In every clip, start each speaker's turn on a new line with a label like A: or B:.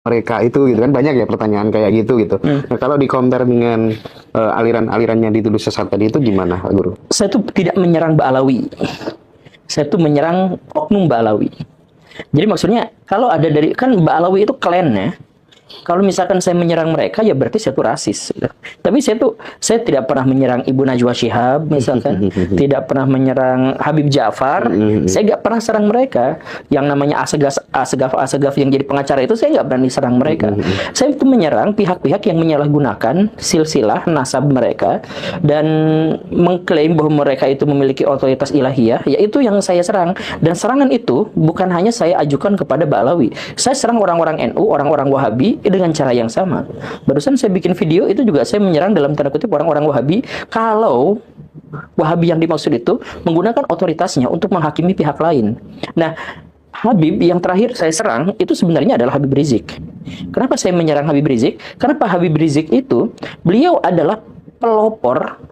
A: mereka itu gitu kan, banyak ya pertanyaan kayak gitu. Nah, kalau di compare dengan aliran-alirannya dituduh sesat tadi itu gimana, Guru?
B: Saya tuh tidak menyerang Ba'alawi. Saya tuh menyerang oknum Ba'alawi. Jadi maksudnya kalau ada dari kan Ba'alawi itu klan ya. Kalau misalkan saya menyerang mereka ya berarti saya tuh rasis. Tapi saya tidak pernah menyerang Ibu Najwa Shihab misalkan, tidak pernah menyerang Habib Ja'far. Saya nggak pernah serang mereka. Yang namanya Asegaf yang jadi pengacara itu saya nggak berani serang mereka. Saya itu menyerang pihak-pihak yang menyalahgunakan silsilah nasab mereka dan mengklaim bahwa mereka itu memiliki otoritas ilahiyah. Yaitu yang saya serang. Dan serangan itu bukan hanya saya ajukan kepada Ba'alawi. Saya serang orang-orang NU, orang-orang Wahabi dengan cara yang sama. Barusan saya bikin video itu juga saya menyerang dalam tanda kutip orang-orang Wahabi kalau Wahabi yang dimaksud itu menggunakan otoritasnya untuk menghakimi pihak lain. Nah, Habib yang terakhir saya serang itu sebenarnya adalah Habib Rizik. Kenapa saya menyerang Habib Rizik? Kenapa Habib Rizik itu beliau adalah pelopor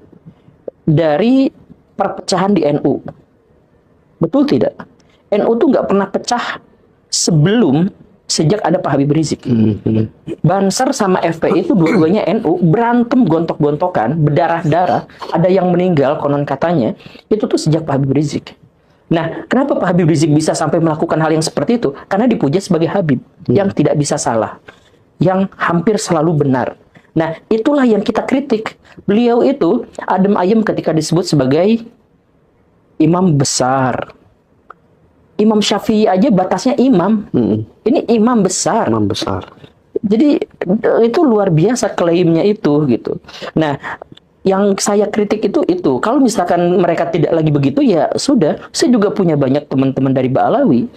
B: dari perpecahan di NU. Betul tidak? NU tuh nggak pernah pecah sejak ada Pak Habib Rizik. Banser sama FPI itu dua-duanya NU berantem gontok-gontokan, berdarah-darah, ada yang meninggal konon katanya, itu tuh sejak Pak Habib Rizik. Nah, kenapa Pak Habib Rizik bisa sampai melakukan hal yang seperti itu? Karena dipuja sebagai Habib, yang tidak bisa salah, yang hampir selalu benar. Nah, itulah yang kita kritik. Beliau itu adem ayem ketika disebut sebagai imam besar. Imam Syafi'i aja batasnya imam. Ini imam besar.
A: Imam besar.
B: Jadi itu luar biasa klaimnya itu gitu. Nah, yang saya kritik itu. Kalau misalkan mereka tidak lagi begitu ya sudah. Saya juga punya banyak teman-teman dari Ba'alawi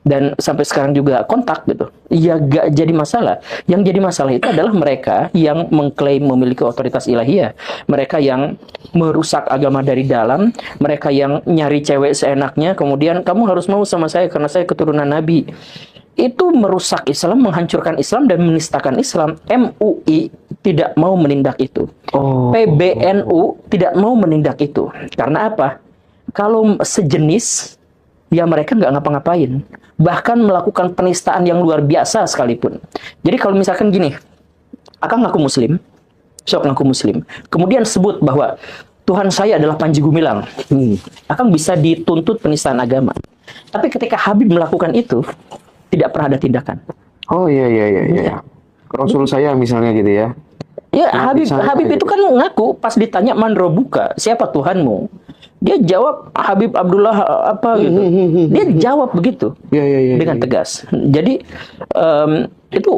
B: dan sampai sekarang juga kontak gitu. Ya gak jadi masalah. Yang jadi masalah itu adalah mereka yang mengklaim memiliki otoritas ilahiyah. Mereka yang merusak agama dari dalam, mereka yang nyari cewek seenaknya, kemudian kamu harus mau sama saya karena saya keturunan Nabi. Itu merusak Islam, menghancurkan Islam dan menistakan Islam. MUI tidak mau menindak itu. PBNU tidak mau menindak itu. Karena apa? Kalau sejenis, ya mereka nggak ngapa-ngapain. Bahkan melakukan penistaan yang luar biasa sekalipun. Jadi kalau misalkan gini, Akang ngaku Muslim, sok ngaku Muslim, kemudian sebut bahwa Tuhan saya adalah Panji Gumilang, Akang bisa dituntut penistaan agama. Tapi ketika Habib melakukan itu, tidak pernah ada tindakan.
A: Oh iya. Rasul saya misalnya gitu ya.
B: Ya, Habib itu kan ngaku pas ditanya man robuka, siapa Tuhanmu? Dia jawab Habib Abdullah apa gitu. Dia jawab begitu. Dengan tegas. Jadi itu